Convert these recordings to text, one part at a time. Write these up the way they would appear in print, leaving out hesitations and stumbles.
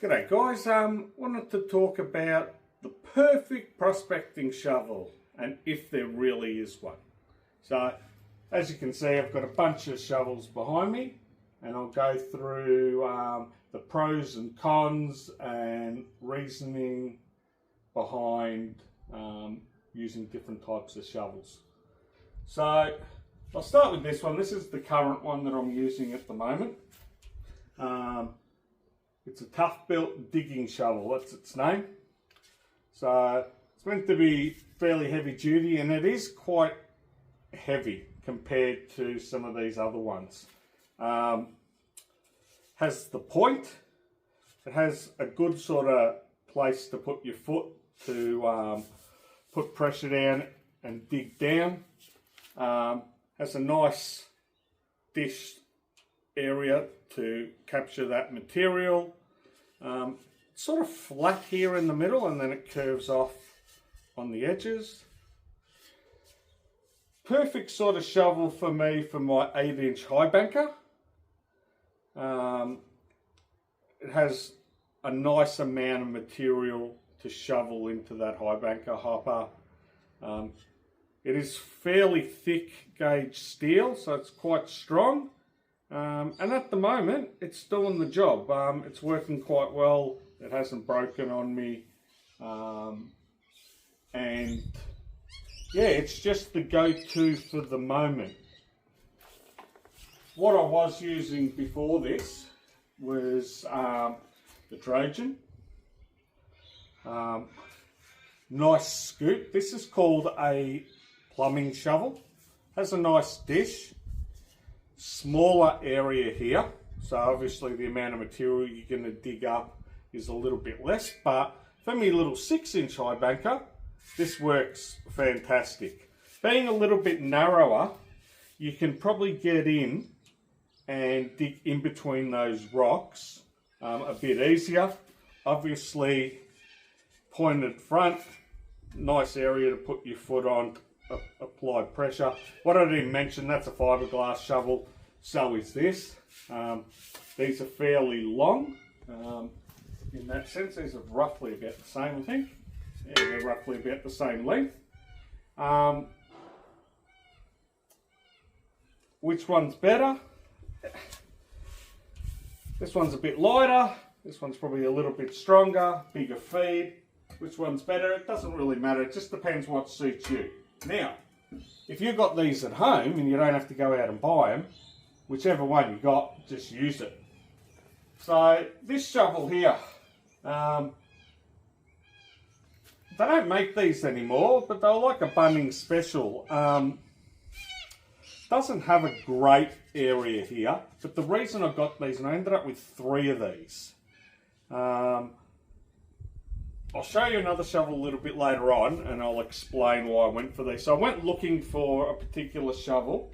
G'day guys, wanted to talk about the perfect prospecting shovel and if there really is one. So as you can see, I've got a bunch of shovels behind me and I'll go through the pros and cons and reasoning behind using different types of shovels. So I'll start with this one. This is the current one that I'm using at the moment. It's a tough-built digging shovel, that's its name. So it's meant to be fairly heavy duty, and it is quite heavy compared to some of these other ones. Has the point. It has a good sort of place to put your foot to put pressure down and dig down. Has a nice dish area to capture that material. Sort of flat here in the middle and then it curves off on the edges. Perfect sort of shovel for me for my 8-inch high banker. It has a nice amount of material to shovel into that high banker hopper. It is fairly thick gauge steel, so it's quite strong. And at the moment, it's doing the job. It's working quite well. It hasn't broken on me. And yeah, it's just the go-to for the moment. What I was using before this was the Trojan. Nice scoop. This is called a plumbing shovel. Has a nice dish. Smaller area here, so obviously the amount of material you're going to dig up is a little bit less, but for me little 6-inch high banker, this works fantastic. Being a little bit narrower, you can probably get in and dig in between those rocks a bit easier. Obviously pointed front, nice area to put your foot on, apply pressure. What I didn't mention, that's a fiberglass shovel, so is this. These are fairly long in that sense. These are roughly about the same, I think. Yeah, they're roughly about the same length. Which one's better? This one's a bit lighter. This one's probably a little bit stronger, bigger feed. Which one's better? It doesn't really matter. It just depends what suits you. Now, if you've got these at home and you don't have to go out and buy them, whichever one you got, just use it. So this shovel here, they don't make these anymore, but they're like a Bunnings special. Doesn't have a great area here, but the reason I got these, and I ended up with 3 of these. I'll show you another shovel a little bit later on and I'll explain why I went for these. So I went looking for a particular shovel.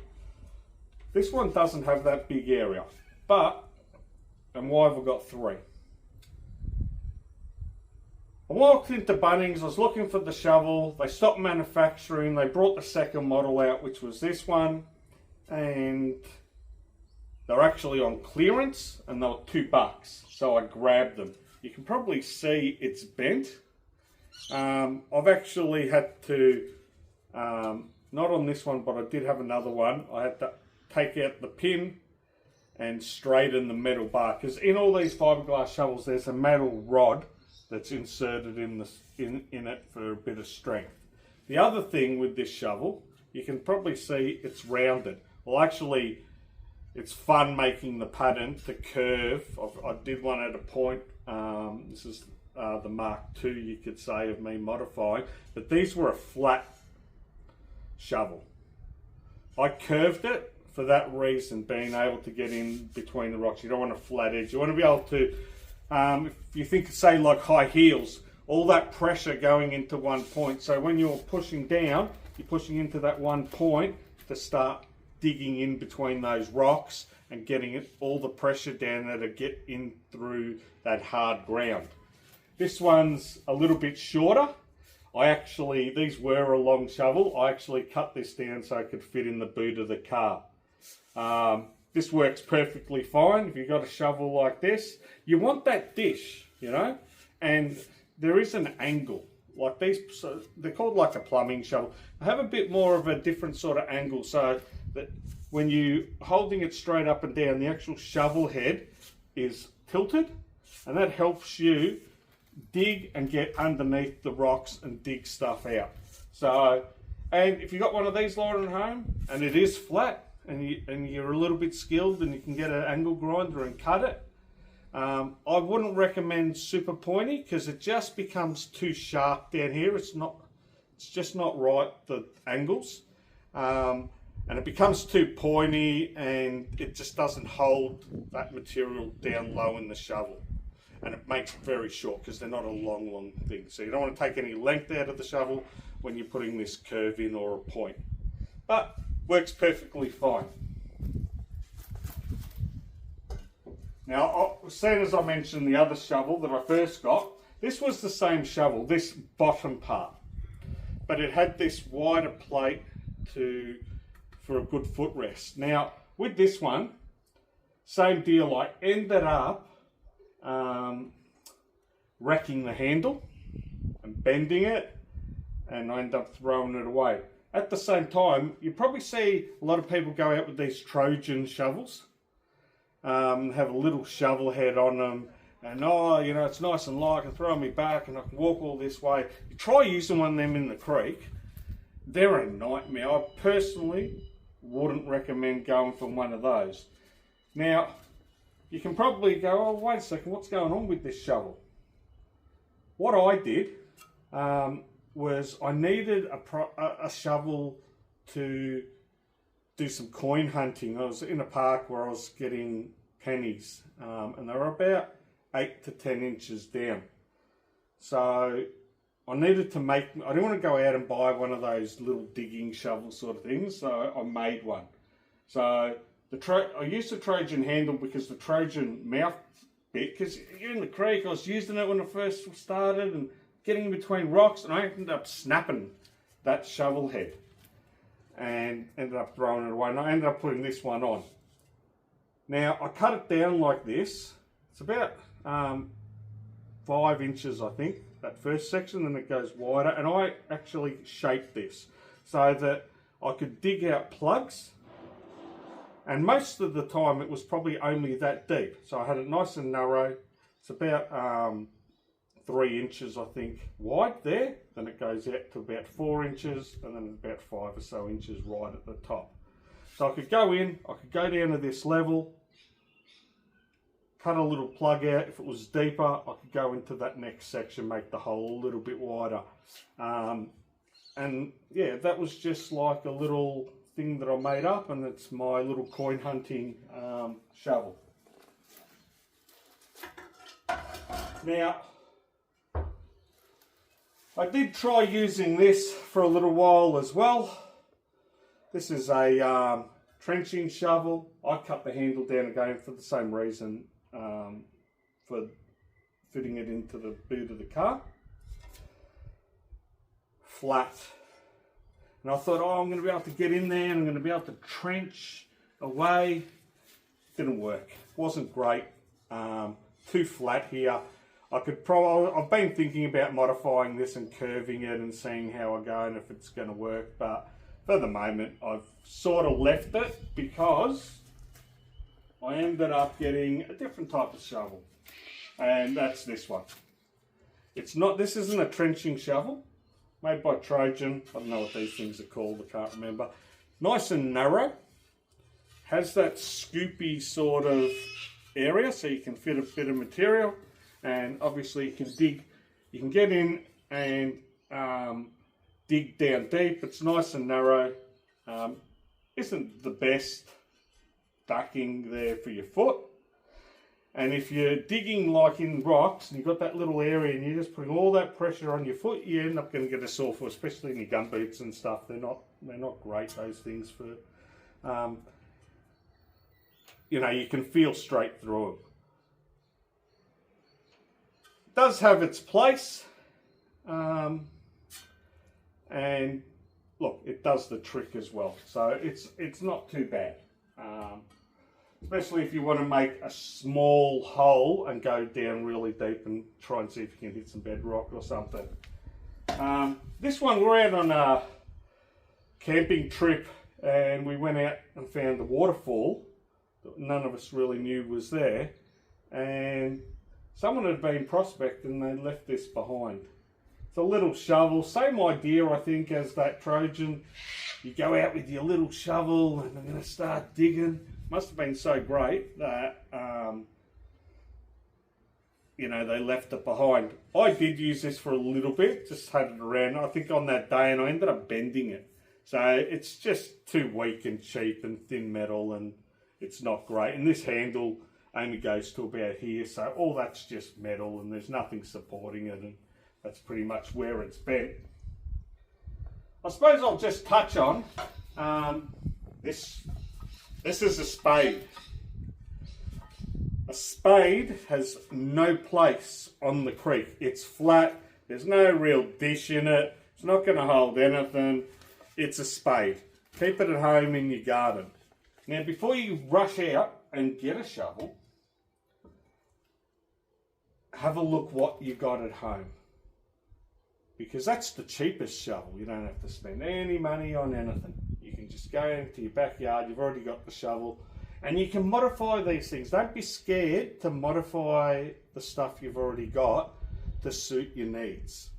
This one doesn't have that big area, and why have I got 3? I walked into Bunnings, I was looking for the shovel, they stopped manufacturing, they brought the second model out, which was this one, and they're actually on clearance and they were $2, so I grabbed them. You can probably see it's bent. I've actually had to, not on this one, but I did have another one. I had to take out the pin and straighten the metal bar. Because in all these fiberglass shovels, there's a metal rod that's inserted in it for a bit of strength. The other thing with this shovel, you can probably see it's rounded. Well, actually, it's fun making the pattern to curve. I did one at a point. This is the Mark II, you could say, of me modifying, but these were a flat shovel. I curved it for that reason, being able to get in between the rocks. You don't want a flat edge. You want to be able to, if you think, say, like high heels, all that pressure going into one point. So when you're pushing down, you're pushing into that one point to start digging in between those rocks and getting all the pressure down there to get in through that hard ground. This one's a little bit shorter. These were a long shovel. I actually cut this down so it could fit in the boot of the car. This works perfectly fine. If you've got a shovel like this, you want that dish. you know, and there is an angle. Like these, so they're called like a plumbing shovel. I have a bit more of a different sort of angle, so that when you holding it straight up and down, the actual shovel head is tilted, and that helps you dig and get underneath the rocks and dig stuff out. So, and if you got one of these lying at home and it is flat, and you're a little bit skilled and you can get an angle grinder and cut it, I wouldn't recommend super pointy because it just becomes too sharp down here. It's just not right, the angles, and it becomes too pointy and it just doesn't hold that material down low in the shovel, and it makes it very short because they're not a long thing. So you don't want to take any length out of the shovel when you're putting this curve in or a point, but works perfectly fine. Now, as soon as I mentioned the other shovel that I first got, this was the same shovel, this bottom part, but it had this wider plate for a good footrest. Now, with this one, same deal. I ended up wrecking the handle and bending it, and I ended up throwing it away. At the same time, you probably see a lot of people go out with these Trojan shovels, have a little shovel head on them, and oh, you know, it's nice and light, I can throw on my back and I can walk all this way. You try using one of them in the creek, they're a nightmare. I personally wouldn't recommend going for one of those. Now, you can probably go, oh, wait a second, what's going on with this shovel? What I did was I needed a shovel to do some coin hunting. I was in a park where I was getting pennies, and they were about 8 to 10 inches down. So I needed to make, I didn't want to go out and buy one of those little digging shovel sort of things, so I made one. So I used the Trojan handle because the Trojan mouth bit, because you're in the creek, I was using it when I first started and getting in between rocks, and I ended up snapping that shovel head and ended up throwing it away, and I ended up putting this one on. Now, I cut it down like this. It's about 5 inches, I think, that first section, then it goes wider, and I actually shaped this so that I could dig out plugs, and most of the time it was probably only that deep. So I had it nice and narrow. It's about 3 inches, I think, wide there. Then it goes out to about 4 inches, and then about 5 or so inches right at the top. So I could go in, I could go down to this level, cut a little plug out. If it was deeper, I could go into that next section, make the hole a little bit wider. And yeah, that was just like a little thing that I made up, and it's my little coin hunting shovel. Now, I did try using this for a little while as well. This is a trenching shovel. I cut the handle down again for the same reason, for fitting it into the boot of the car. Flat. And I thought, oh, I'm going to be able to get in there and I'm going to be able to trench away. Didn't work. Wasn't great. Too flat here. I've been thinking about modifying this and curving it and seeing how I go and if it's going to work, but for the moment I've sort of left it because I ended up getting a different type of shovel, and that's this one. This isn't a trenching shovel, made by Trojan. I don't know what these things are called, I can't remember. Nice and narrow, has that scoopy sort of area so you can fit a bit of material. And obviously you can get in and dig down deep. It's nice and narrow. Isn't the best backing there for your foot. And if you're digging like in rocks and you've got that little area and you're just putting all that pressure on your foot, you end up going to get a sore foot, especially in your gum boots and stuff. They're not great, those things, for you know, you can feel straight through them. Does have its place, and look, it does the trick as well, so it's not too bad. especially if you want to make a small hole and go down really deep and try and see if you can hit some bedrock or something. This one, we're out on a camping trip and we went out and found a waterfall that none of us really knew was there, and someone had been prospecting and they left this behind. It's a little shovel, same idea I think as that Trojan. You go out with your little shovel and I'm going to start digging. Must have been so great that you know, they left it behind. I did use this for a little bit, just had it around, I think on that day, and I ended up bending it. So it's just too weak and cheap and thin metal, and it's not great. And this handle only goes to about here, so all that's just metal and there's nothing supporting it, and that's pretty much where it's bent. I suppose I'll just touch on this. This is a spade. A spade has no place on the creek. It's flat, there's no real dish in it, it's not going to hold anything. It's a spade. Keep it at home in your garden. Now before you rush out and get a shovel, have a look what you got at home. Because that's the cheapest shovel. You don't have to spend any money on anything. You can just go into your backyard, you've already got the shovel, and you can modify these things. Don't be scared to modify the stuff you've already got to suit your needs.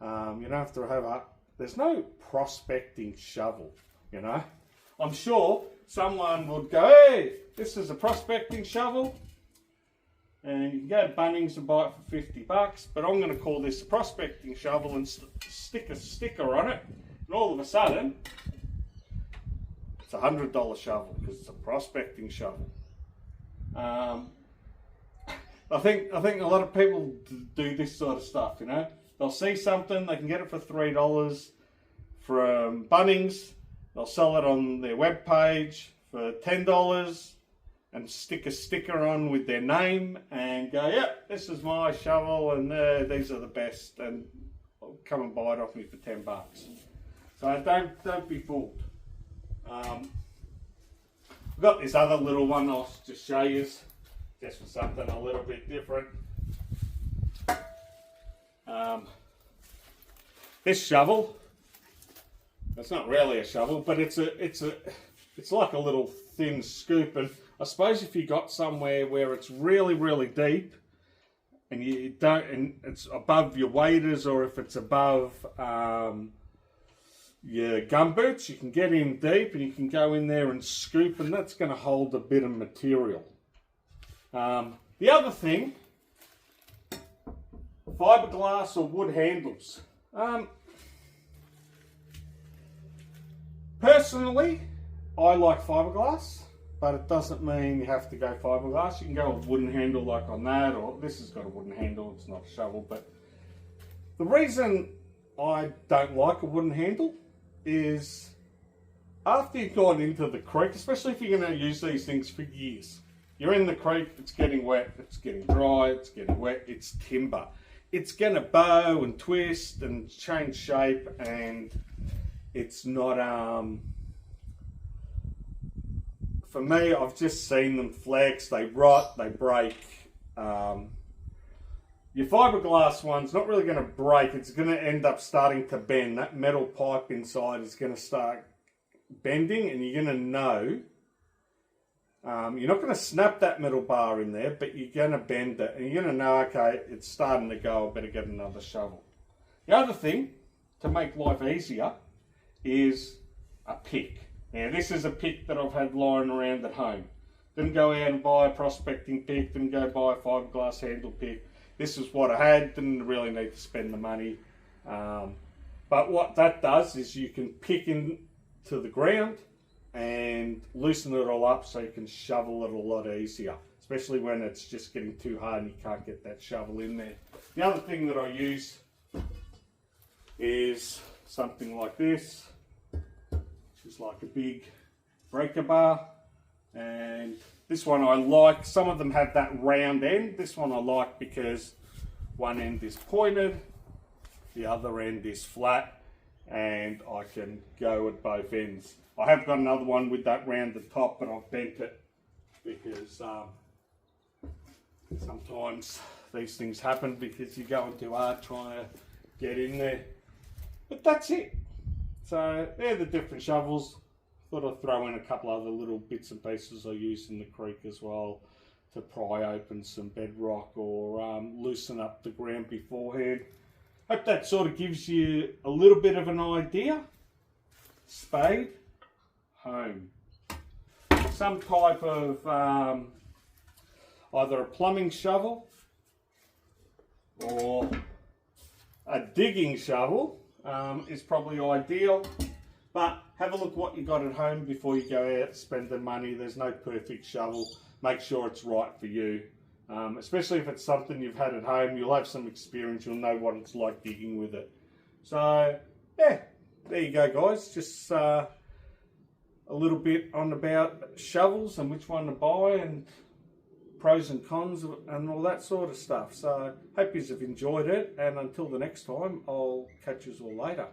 You don't have to have there's no prospecting shovel, you know. I'm sure someone would go, hey, this is a prospecting shovel, and you can go to Bunnings and buy it for $50, but I'm going to call this a prospecting shovel and stick a sticker on it, and all of a sudden, it's a $100 shovel because it's a prospecting shovel. I think a lot of people do this sort of stuff, you know. They'll see something, they can get it for $3 from Bunnings, they'll sell it on their webpage for $10 and stick a sticker on with their name and go, yeah, this is my shovel and these are the best, and come and buy it off me for $10. So don't be fooled. I've got this other little one I'll just show you, just for something a little bit different. This shovel, it's not really a shovel, but it's like a little thin scoop, and I suppose if you got somewhere where it's really, really deep and you don't, and it's above your waders, or if it's above your gumboots, you can get in deep and you can go in there and scoop, and that's going to hold a bit of material. The other thing, fiberglass or wood handles. Personally, I like fiberglass, but it doesn't mean you have to go fiberglass. You can go a wooden handle like on that, or this has got a wooden handle, it's not a shovel. But the reason I don't like a wooden handle is after you've gone into the creek, especially if you're going to use these things for years, you're in the creek, it's getting wet, it's getting dry, it's getting wet, it's timber. It's going to bow and twist and change shape, and it's not, for me, I've just seen them flex, they rot, they break. Your fiberglass one's not really going to break, it's going to end up starting to bend. That metal pipe inside is going to start bending, and you're going to know. You're not going to snap that metal bar in there, but you're going to bend it, and you're going to know, okay, it's starting to go, I better get another shovel. The other thing, to make life easier, is a pick. Now this is a pick that I've had lying around at home. Didn't go out and buy a prospecting pick, didn't go buy a fiberglass handle pick. This is what I had, didn't really need to spend the money. But what that does is you can pick into the ground and loosen it all up so you can shovel it a lot easier, especially when it's just getting too hard and you can't get that shovel in there. The other thing that I use is something like this, which is like a big breaker bar, and this one I like. Some of them have that round end. This one I like because one end is pointed, the other end is flat, and I can go at both ends. I have got another one with that rounded top, but I've bent because sometimes these things happen because you're going too hard trying to get in there. But that's it. So they're the different shovels. Thought I'd throw in a couple other little bits and pieces I use in the creek as well to pry open some bedrock or loosen up the ground beforehand. Hope that sort of gives you a little bit of an idea. Spade, home. Some type of either a plumbing shovel or a digging shovel is probably ideal. But have a look what you got at home before you go out spending money. There's no perfect shovel. Make sure it's right for you. Especially if it's something you've had at home, you'll have some experience. You'll know what it's like digging with it. So, yeah, there you go, guys. Just a little bit on about shovels and which one to buy and pros and cons and all that sort of stuff. So, hope you have enjoyed it. And until the next time, I'll catch you all later.